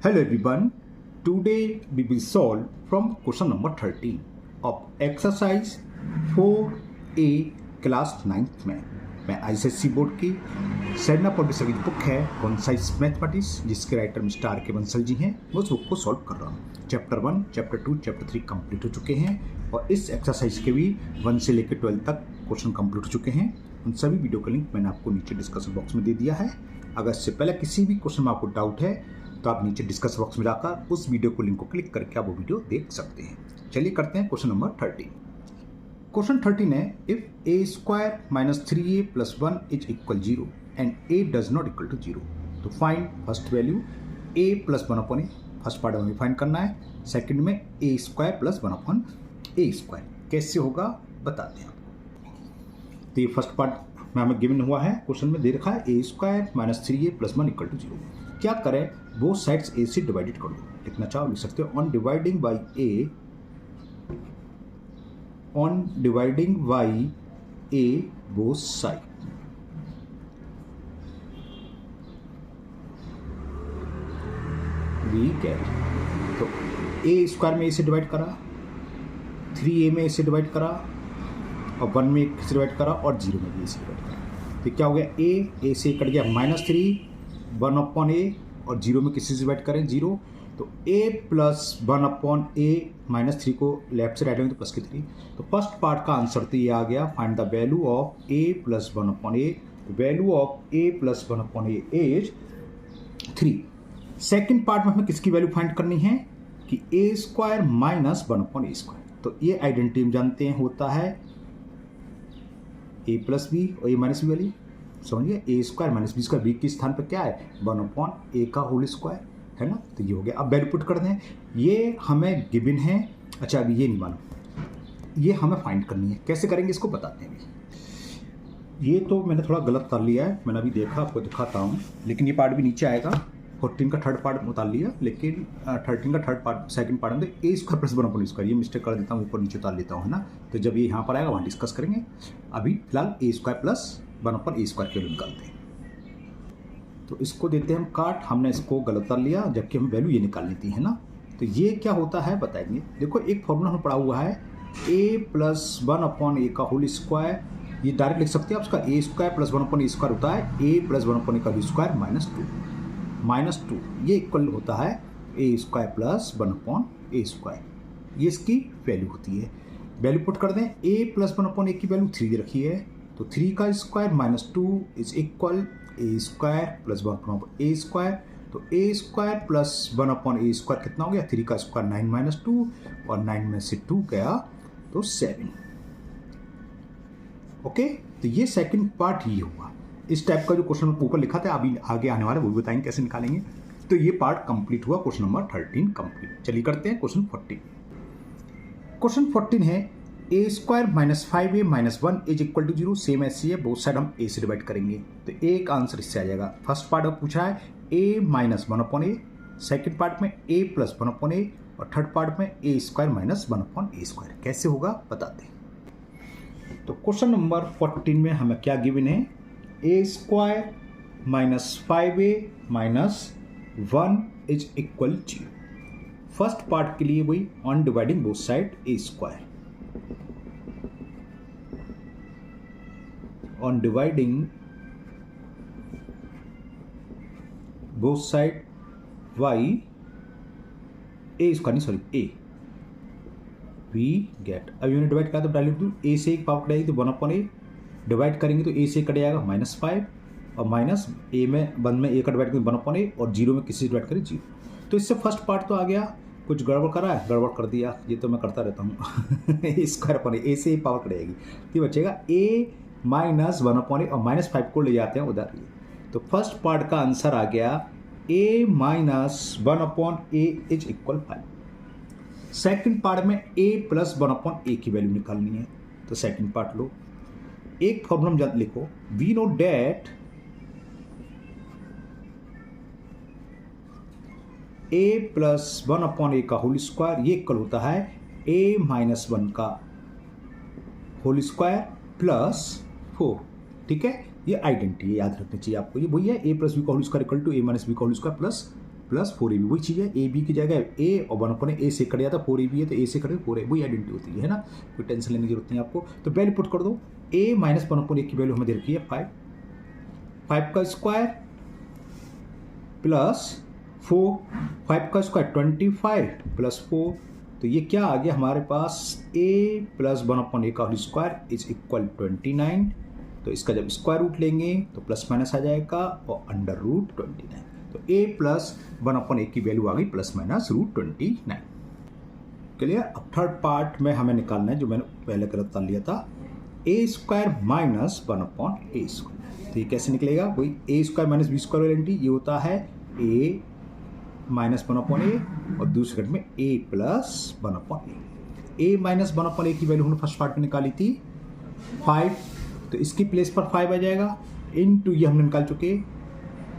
Hello everyone, today we will solve from question number 13 of exercise 4A class 9th में। मैं ICSE board की सेरना publisher की book है कॉन्साइज मैथमेटिक्स जिसके राइटर मिस्टर आर के बंसल जी हैं, मैं उस बुक को सॉल्व कर रहा हूँ। चैप्टर 1, चैप्टर 2, चैप्टर 3 कंप्लीट हो चुके हैं और इस एक्सरसाइज के भी 1 से लेकर 12 तक क्वेश्चन कंप्लीट हो चुके हैं। उन सभी वीडियो का लिंक मैंने आपको नीचे डिस्कशन बॉक्स में दे दिया है। अगर इससे पहले किसी भी क्वेश्चन में आपको डाउट है तो आप नीचे डिस्कस बॉक्स में जाकर उस वीडियो को लिंक को क्लिक करके आप वो वीडियो देख सकते हैं। चलिए करते हैं क्वेश्चन नंबर 13। क्वेश्चन 13 है if a square minus 3a plus 1 is equal 0 and a does not equal to 0 तो find first value a plus 1 upon A. First part हमें फाइंड करना है, सेकंड में a square plus 1 upon a square कैसे होगा बताते हैं आपको। तो ये फर्स्ट पार्ट में हमें गिवन हुआ है, क्वेश्चन में दे रखा है a square minus 3a plus 1 equal to 0। क्या करें, बोथ साइड्स a से डिवाइडेड कर दो। लिखना चाहो लिख सकते हो on dividing by a, on dividing by a both side. We carry तो a स्क्वायर में a से डिवाइड करा, 3a में a से डिवाइड करा और 1 में a से डिवाइड करा और 0 में भी a से डिवाइड करा। तो क्या हो गया, a से कट गया -3 1 अपॉन a और 0 में किसी से डिवाइड करें 0, तो a प्लस 1 अपॉन a -3 को लेफ्ट से राइट में तो प्लस के 3। तो फर्स्ट पार्ट का आंसर तो ये आ गया, find the value of a plus 1 upon a। Value of a plus 1 upon a is 3। Second part में हमें किसकी वैल्यू फाइंड करनी है कि a square minus 1 upon a square. तो ये आइडेंटिटी हम जानते हैं होता है a प्लस b और a माइनस b वाली, समझिए a square minus B square, B के स्थान पर क्या है 1 अपॉन a का होल स्क्वायर है ना। तो ये हो गया। अब वैल्यू पुट कर दें, ये हमें गिवन है। अच्छा अभी ये नहीं मालूम, ये हमें फाइंड करनी है, कैसे करेंगे इसको बताते हैं। अभी ये तो मैंने थोड़ा गलत कर लिया है, मैंने अभी देखा आपको दिखाता हूँ, लेकिन ये पार्ट भी नीचे आएगा। 14 का थर्ड पार्ट उतार लिया, लेकिन 13 का थर्ड पार्ट सेकंड पार्ट में a square plus 1 upon square, ये मिस्टेक कर देता हूँ, ऊपर नीचे उतार लेता हूँ है ना। तो जब ये यहाँ पर आएगा वहाँ डिस्कस करेंगे। अभी फिलहाल a square plus 1 upon a square की वैल्यू निकालते हैं। तो इसको देते हैं हम काट, हमने इसको गलत कर लिया जबकि हम वैल्यू ये निकालनी थी है ना। तो ये क्या होता है बताएंगे। देखो एक फॉर्मूला हमने पढ़ा हुआ है a प्लस 1 अपॉन a का होल स्क्वायर, ये डायरेक्ट लिख सकते हैं आप। उसका a square plus 1 upon a square होता है a प्लस 1 अपॉन a का होल स्क्वायर -2 ये इक्वल होता है a square plus 1 upon a square, ये इसकी वैल्यू होती है। वैल्यू पुट कर दें, a प्लस 1 अपॉन a की वैल्यू 3 दे रखी है, तो 3 का square -2 is equal a square plus 1 upon a square. तो a square plus 1 upon a square कितना हो गया, 3 का स्क्वायर 9 - 2 और 9 में से 2 गया तो 7। ओके, तो ये सेकंड पार्ट ये हुआ। इस टाइप का जो क्वेश्चन ऊपर लिखा था अभी आगे आने वाला वो भी बताएंगे कैसे निकालेंगे। तो ये पार्ट कंप्लीट हुआ, क्वेश्चन नंबर 13 कंप्लीट। चलिए करते हैं क्वेश्चन 14। क्वेश्चन 14 है a square minus 5a minus 1 is equal to 0। Same ऐसी है, बोथ साइड हम a से डिवाइड करेंगे तो a का आंसर इससे आ जाएगा। फर्स्ट पार्ट अब पूछा है a minus 1 upon a, second part में a प्लस 1 अपॉन a और थर्ड पार्ट में a square minus 1 upon a square कैसे होगा बताते हैं। तो क्वेश्चन नंबर 14 में हमें क्या गिवन है, a square minus 5a minus 1 is equal 0। First part के लिए वही on dividing both side a square, on dividing both side y a square नहीं सॉरी a we get। अब यूनिट डिवाइड करा तो डायरेक्ट टू a से एक power कटेगी तो 1 अपॉन a, डिवाइड करेंगे तो a से कट जाएगा -5 और माइनस a में 1 में a का डिवाइड करेंगे 1 अपॉन a और 0 में किसी से डिवाइड करें 0। तो इससे फर्स्ट पार्ट तो आ गया, कुछ गड़बड़ करा है गड़बड़ कर दिया, ये तो मैं करता रहता हूँ a स्क्वायर अपॉन a से पावर कटेगी तो बचेगा a माइनस 1 अपॉन ए और -5 को ले जाते हैं उधर। तो फर्स्ट पार्ट का आंसर आ गया a minus 1 upon A is equal 5। Second part में a प्लस 1 अपॉन ए की वैल्यू निकालनी है, तो सेकेंड पार्ट लो। एक प्रॉब्लम लिखो, we know that a plus 1 upon a का होल स्क्वायर ये इक्वल होता है a माइनस 1 का होल स्क्वायर प्लस 4। ठीक है, ये आइडेंटिटी याद रखनी चाहिए आपको, ये वही है a प्लस बी का whole square equal to a minus b का whole square plus plus 4ab, वही चीज़ है, ए बी की जगह ए और 1 अपॉन ए से कट जाता है, 4ab है तो ए से कटे 4a, वही आइडेंटिटी होती है ना, कोई टेंशन लेने की जरूरत नहीं आपको। तो वैल्यू पुट कर दो, a माइनस 1 अपॉन ए की वैल्यू हमें दे रखी है 5, 5 का स्क्वायर प्लस 4, 5 का स्क्वायर 25 प्लस 4, तो ये क्या आ गया हमारे पास, a प्लस 1 अपॉन ए का होल स्क्वायर इज इक्वल 29। तो इसका जब स्क्वायर रूट लेंगे तो प्लस माइनस आ जाएगा और अंडर रूट 29, तो a प्लस 1 अपॉन ए की वैल्यू आ गई प्लस माइनस रूट 29। क्लियर। अब थर्ड पार्ट में हमें निकालना है जो मैंने पहले गलत कर लिया था, a square minus 1 upon A square. तो ये कैसे निकलेगा, वही a square minus B square वाली ये होता है a माइनस 1 अपॉन ए और दूसरे घट में a plus 1 upon a. a minus 1 upon a की वैल्यू हमने फर्स्ट पार्ट में निकाली थी 5, तो इसकी प्लेस पर 5 आ जाएगा, इनटू ये हमने निकाल चुके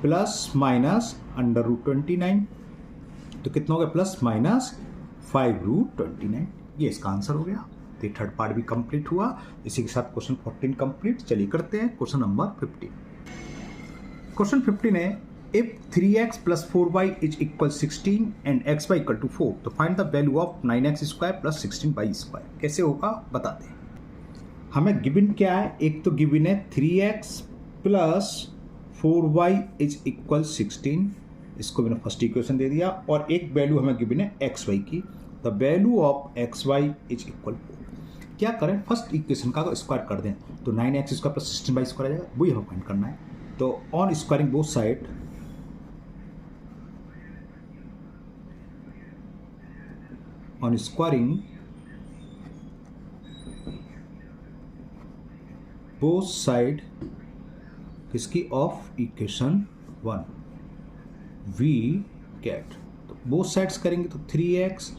प्लस माइनस अंडर रूट 29, तो कितना हो गया प्लस माइनस 5 रूट 29, ये इसका आंसर हो गया। तो थर्ड पार्ट भी कंप्लीट हुआ। इसी के साथ क्वेश्चन 14 कंप्लीट। चलिए करते हैं क्वेश्चन नंबर 15। क्वेश्चन 15 है, if 3x plus 4y is equal 16 and xy equal to 4, तो find the value of 9x square plus 16y square। कैसे होगा बताते हैं। हमें गिवन क्या है, एक तो गिवन है 3x plus 4y is equal 16, इसको मैंने फर्स्ट इक्वेशन दे दिया, और एक वैल्यू हमें गिवन है xy की, the value of xy is equal 4। क्या करें, फर्स्ट इक्वेशन का स्क्वायर कर दें तो 9x square plus 16y square आ जाएगा, वही हमें फाइंड करना है। तो on squaring both side, on squaring both side किसकी ऑफ इक्वेशन 1 वी गेट, तो बोथ साइड्स करेंगे तो 3x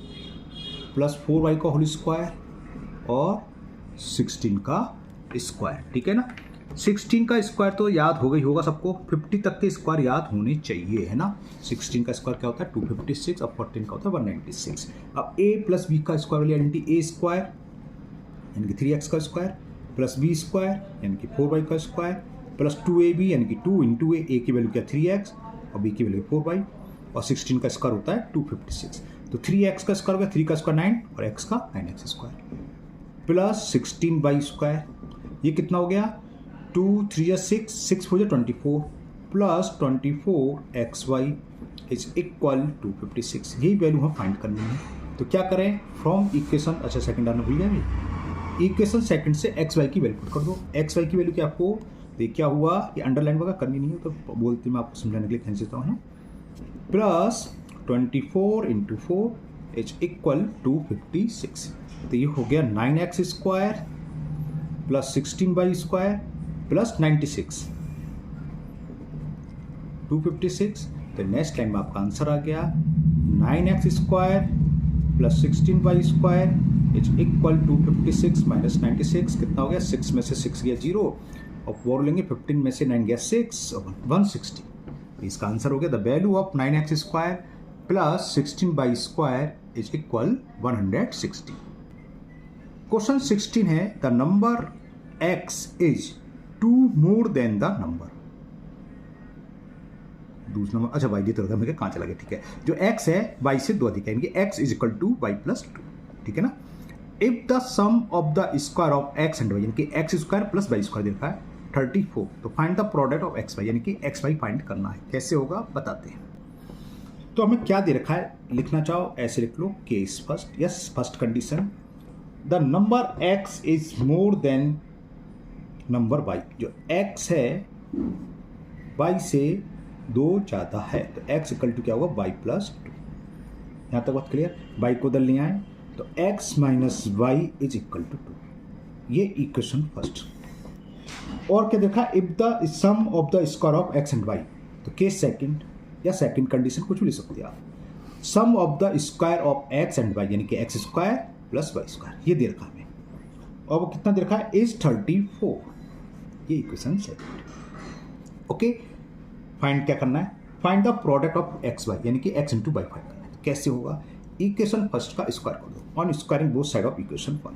प्लस 4y का होल स्क्वायर और 16 का स्क्वायर, ठीक है ना। 16 का स्क्वायर तो याद हो गई होगा सबको, 50 तक के स्क्वायर याद होने चाहिए, है ना। 16 का स्क्वायर क्या होता है 256, अब 14 का होता है 196। अब a प्लस b का स्क्वायर वाली आइडेंटिटी, a स्क्वायर यानी कि 3x का स्क्वायर प्लस b स्क्वायर यानी कि 4y का स्क्वायर प्लस 2ab यानी कि 2 इंटू a की वैल्यू क्या 3x और b की वैल्यू 4y, और 16 का स्क्वायर होता है 256। तो 3x का स्क्वायर हो गया, 3 का स्क्वायर 9 और x का 9x square plus 16y square, ये कितना हो गया 2 3 6 6 हो जाए 24 प्लस 24xy इज इक्वल 256। यही वैल्यू हम फाइंड करनी है। तो क्या करें, फ्रॉम इक्वेशन, अच्छा सेकंड आना भूल गया, इक्वेशन सेकंड से xy की वैल्यू पुट कर दो। xy की वैल्यू क्या आपको देख, क्या हुआ, ये अंडरलाइन वगैरह करनी नहीं है तो बोलती मैं आपको समझाने के लिए खींच देता हूँ ना, प्लस 24 इंटू 4 इज इक्वल 256। तो ये हो गया 9x square plus 16y square plus 96 256। तो नेक्स्ट लाइन में आपका आंसर आ गया 9x square plus 16y square is equal 256 minus 96, कितना हो गया 6 में से 6 गया 0 और 4 लेंगे 15 में से 9 गया 6 और 160। इसका आंसर हो गया the value of 9x square plus 16y square is equal 160। Question 16 है, the number x is 2 more than the number, दूसरा नंबर, अच्छा y दे तो रखा मैं कहाँ चला गया, ठीक है, जो x है y से 2 अधिक है, यानी कि x is equal to y plus 2, ठीक है ना। If the sum of the square of x and y, यानी कि x square plus y square दे रखा है 34, तो find the product of xy, यानी कि xy फाइंड करना है। कैसे होगा बताते हैं। तो हमें क्या दे रखा है, लिखना चाहो ऐसे लिख लो, case first, yes first condition, the number x is more than number y, जो x है y से 2 ज़्यादा है, तो x इक्वल टू क्या होगा y प्लस 2। यहाँ तक बात क्लियर, y को उधर ले आए तो x minus y is equal to 2, ये इक्वेशन फर्स्ट। और क्या देखा, if the sum of the square of x and y, तो केस सेकंड या सेकंड कंडीशन कुछ भी ले सकते हैं आप, sum of the square of x and y, यानी कि x square plus y square, ये दे रखा हमें, और वो कितना दे रखा है इज 34, ये इक्वेशन सेकंड। ओके, फाइंड क्या करना है, find the product of X Y, यानी कि x इंटू वाई फाइंड करना है। कैसे होगा, इक्वेशन फर्स्ट का स्क्वायर कर दो on squaring both side of equation 1,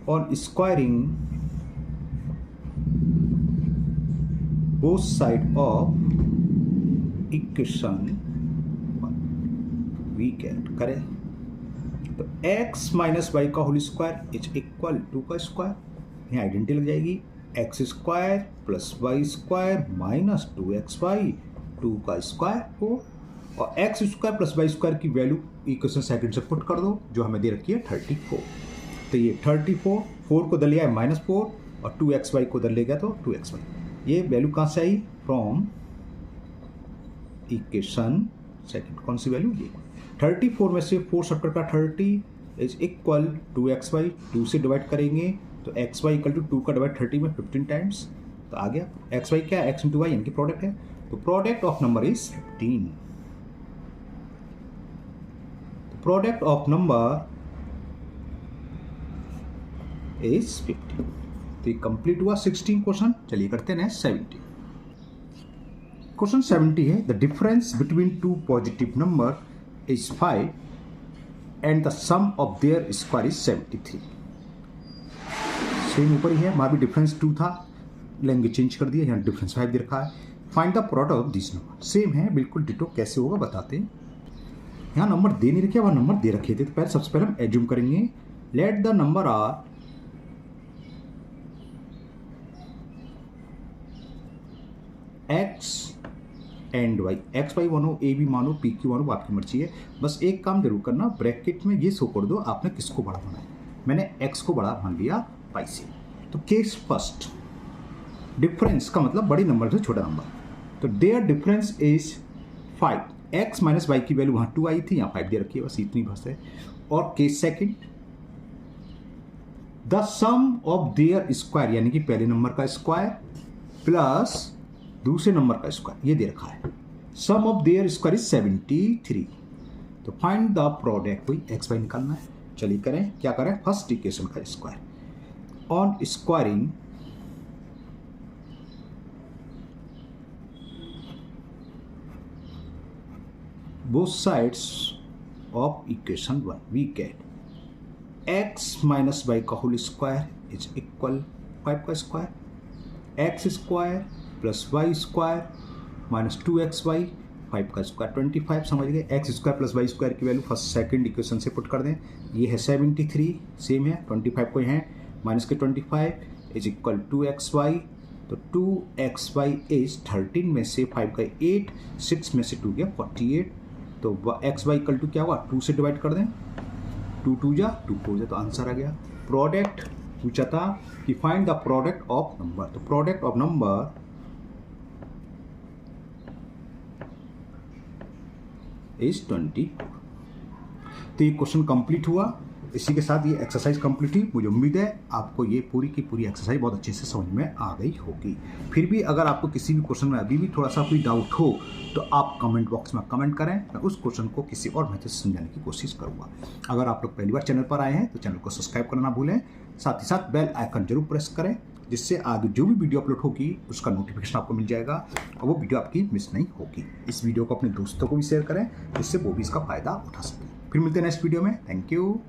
on squaring both side of equation we get करें तो x माइनस वाई का whole square is equal to का स्क्वायर, यहाँ आइडेंटिटी लग जाएगी X square plus Y square minus 2xy 2 का square हो, और X square plus Y square की वैल्यू इक्वेशन सेकंड से पुट कर दो जो हमें दे रखी है 34। तो ये 34 4 को दल लिया है -4 और 2xy को दल ले गया तो 2xy। ये वैल्यू कहाँ से आई? From equation second. कौन सी वैल्यू? ये 34 में से 4 शॉर्टकट का 30 इज इक्वल 2xy, 2 से डिवाइड करेंगे तो xy इक्वल टू 2 का डिवाइड 30 में 15 टाइम्स, तो आ गया xy क्या है? x इंटू वाई यानी कि प्रोडक्ट है, तो product of number is 15। Product of number is 15। तो ये कंप्लीट हुआ 16 क्वेश्चन। चलिए करते हैं 70। क्वेश्चन 70 है the difference between two positive number is 5 and the sum of their square is 73। Same ऊपर ही है, वहां भी डिफरेंस 2 था, लैंग्वेज चेंज कर दिया, यहाँ डिफरेंस 5 दे रखा है। Find the product of this number. Same है बिल्कुल डिटो, कैसे होगा बताते हैं। यहाँ नंबर दे नहीं रखे, वहां नंबर दे रखे थे, तो पहले सबसे पहले हम एज्यूम करेंगे let the number are X and Y. X Y मानो, ए बी मानो, पी क्यू मानो, आपकी मर्जी है। बस एक काम जरूर करना, ब्रैकेट में ये शो कर दो आपने किसको बड़ा माना है। मैंने एक्स को बड़ा मान लिया पाई से। तो केस फर्स्ट, डिफरेंस का मतलब बड़ी नंबर से छोटा नंबर, तो their difference is 5। X minus Y की वैल्यू वहाँ 2 आई थी, यहाँ 5 दे रखी है, बस इतनी बस है। और case second, the sum of their square यानी कि पहले नंबर का स्क्वायर प्लस दूसरे नंबर का स्क्वायर, ये दे रखा है। Sum of their square is 73। तो फाइंड द प्रोडक्ट, कोई एक्स वाई निकालना है। चलिए करें, क्या करें? फर्स्ट इक्वेशन का square on squaring both sides of equation 1 we get x minus y का होल स्क्वायर इज इक्वल 5 का square, x square plus Y square minus 2xy 5 का स्क्वायर 25। समझ गए? X square plus Y square की value first second equation से put कर दें। ये है 73, सेम है 25 को है माइनस के 25 इज इक्वल 2xy। तो 2xy इज 13 में से 5 का 8, 6 में से 2 गया 48। तो एक्स वाई इक्वल टू क्या हुआ? 2 से डिवाइड कर दें, 2 2 जा 2 4 जा, तो आंसर आ गया। प्रोडक्ट पूछा था कि find the product of number, तो प्रोडक्ट ऑफ नंबर इज 24। तो ये क्वेश्चन कंप्लीट हुआ। इसी के साथ ये एक्सरसाइज कंप्लीट हुई। मुझे उम्मीद है आपको ये पूरी की पूरी एक्सरसाइज बहुत अच्छे से समझ में आ गई होगी। फिर भी अगर आपको किसी भी क्वेश्चन में अभी भी थोड़ा सा कोई डाउट हो तो आप कमेंट बॉक्स में कमेंट करें, मैं उस क्वेश्चन को किसी और मेथड से समझाने की कोशिश करूँगा। अगर आप लोग पहली बार चैनल पर आए हैं तो चैनल को सब्सक्राइब करना ना भूलें, साथ ही साथ बेल आइकन जरूर प्रेस करें, जिससे आगे जो भी वीडियो अपलोड होगी उसका नोटिफिकेशन आपको मिल जाएगा और वो वीडियो आपकी मिस नहीं होगी। इस वीडियो को अपने दोस्तों को भी शेयर करें, जिससे वो भी इसका फ़ायदा उठा सकें। फिर मिलते हैं नेक्स्ट वीडियो में। Thank you.